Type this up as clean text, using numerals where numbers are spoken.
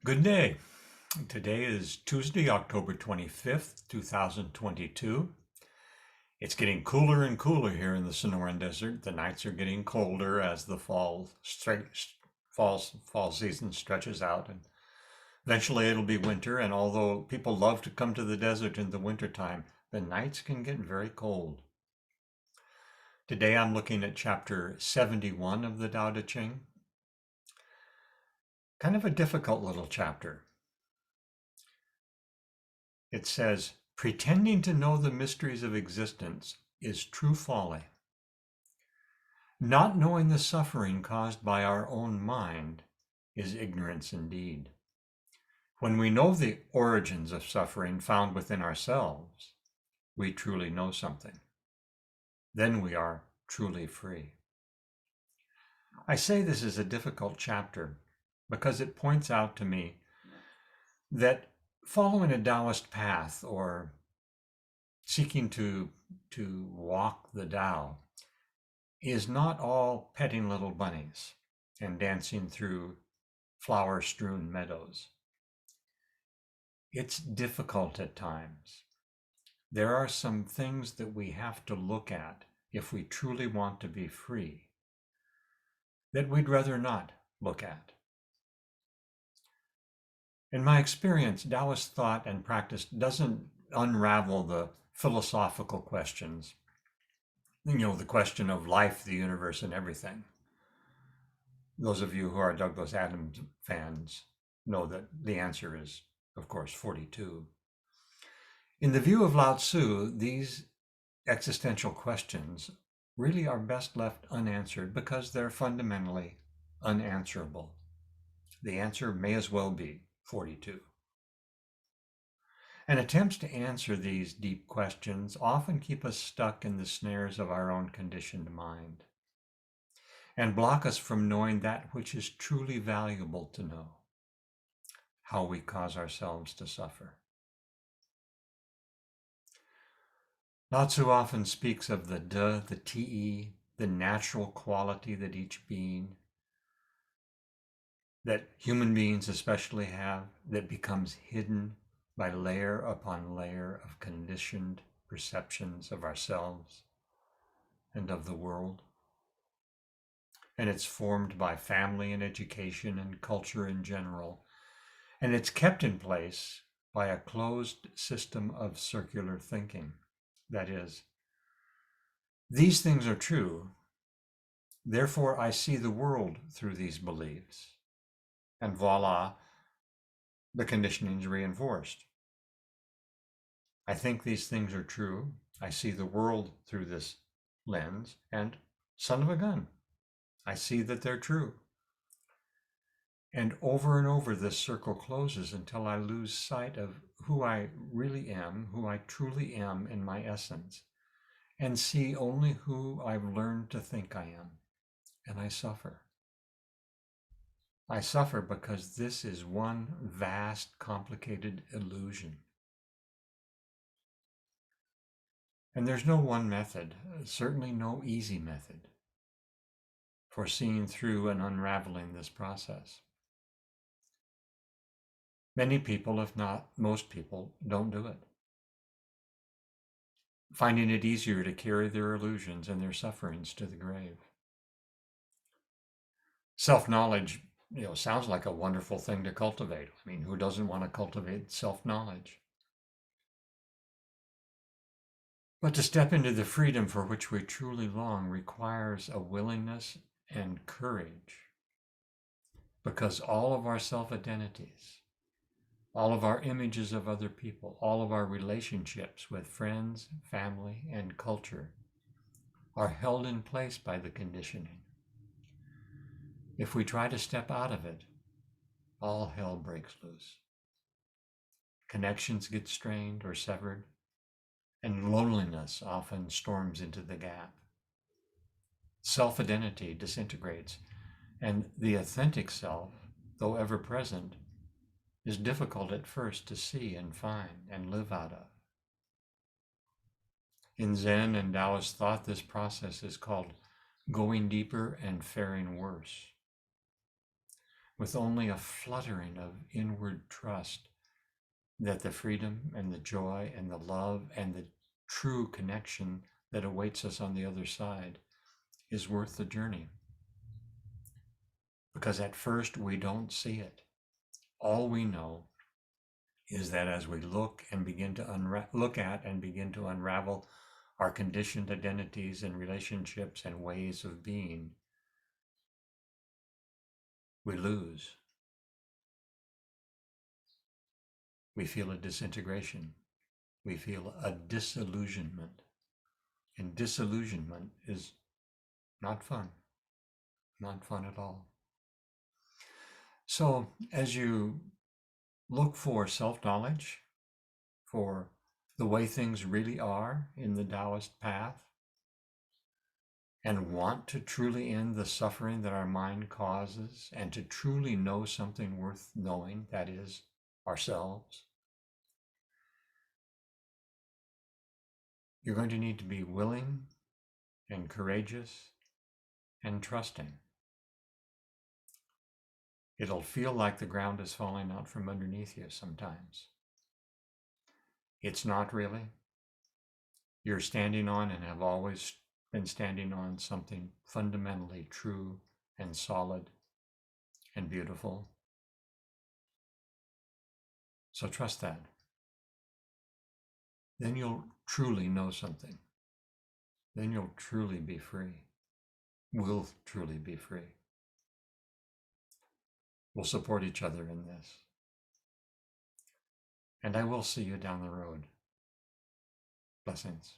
Good day. Today is Tuesday, October 25th, 2022. It's getting cooler and cooler here in the Sonoran Desert. The nights are getting colder as the fall season stretches out, and eventually it'll be winter. And although people love to come to the desert in the wintertime, the nights can get very cold. Today I'm looking at chapter 71 of the Tao Te Ching. Kind of a difficult little chapter. It says, pretending to know the mysteries of existence is true folly. Not knowing the suffering caused by our own mind is ignorance indeed. When we know the origins of suffering found within ourselves, we truly know something. Then we are truly free. I say this is a difficult chapter because it points out to me that following a Taoist path or seeking to walk the Tao is not all petting little bunnies and dancing through flower-strewn meadows. It's difficult at times. There are some things that we have to look at if we truly want to be free that we'd rather not look at. In my experience, Taoist thought and practice doesn't unravel the philosophical questions, the question of life, the universe, and everything. Those of you who are Douglas Adams fans know that the answer is, of course, 42. In the view of Lao Tzu, these existential questions really are best left unanswered because they're fundamentally unanswerable. The answer may as well be 42. And attempts to answer these deep questions often keep us stuck in the snares of our own conditioned mind and block us from knowing that which is truly valuable to know, how we cause ourselves to suffer. Lao Tzu often speaks of the De, the Te, the natural quality that each being, that human beings especially have, that becomes hidden by layer upon layer of conditioned perceptions of ourselves and of the world. And it's formed by family and education and culture in general. And it's kept in place by a closed system of circular thinking. That is, these things are true, therefore I see the world through these beliefs. And voila, the conditioning is reinforced. I think these things are true. I see the world through this lens, and son of a gun, I see that they're true. And over, this circle closes until I lose sight of who I really am, who I truly am in my essence, and see only who I've learned to think I am. And I suffer. I suffer because this is one vast, complicated illusion. And there's no one method, certainly no easy method, for seeing through and unraveling this process. Many people, if not most people, don't do it, finding it easier to carry their illusions and their sufferings to the grave. Self-knowledge, sounds like a wonderful thing to cultivate. I mean, who doesn't want to cultivate self-knowledge? But to step into the freedom for which we truly long requires a willingness and courage, because all of our self-identities, all of our images of other people, all of our relationships with friends, family, and culture are held in place by the conditioning. If we try to step out of it, all hell breaks loose. Connections get strained or severed, and loneliness often storms into the gap. Self-identity disintegrates, and the authentic self, though ever present, is difficult at first to see and find and live out of. In Zen and Taoist thought, this process is called going deeper and faring worse. with only a fluttering of inward trust that the freedom and the joy and the love and the true connection that awaits us on the other side is worth the journey. Because at first we don't see it. All we know is that as we look and begin to look at and begin to unravel our conditioned identities and relationships and ways of being, we lose. We feel a disintegration. We feel a disillusionment. And disillusionment is not fun, not fun at all. So as you look for self-knowledge, for the way things really are in the Taoist path, and want to truly end the suffering that our mind causes, and to truly know something worth knowing, that is, ourselves, you're going to need to be willing and courageous and trusting. It'll feel like the ground is falling out from underneath you sometimes. It's not really. You're standing on and have always been standing on something fundamentally true and solid and beautiful. So trust that. Then you'll truly know something. Then you'll truly be free. We'll truly be free. We'll support each other in this. And I will see you down the road. Blessings.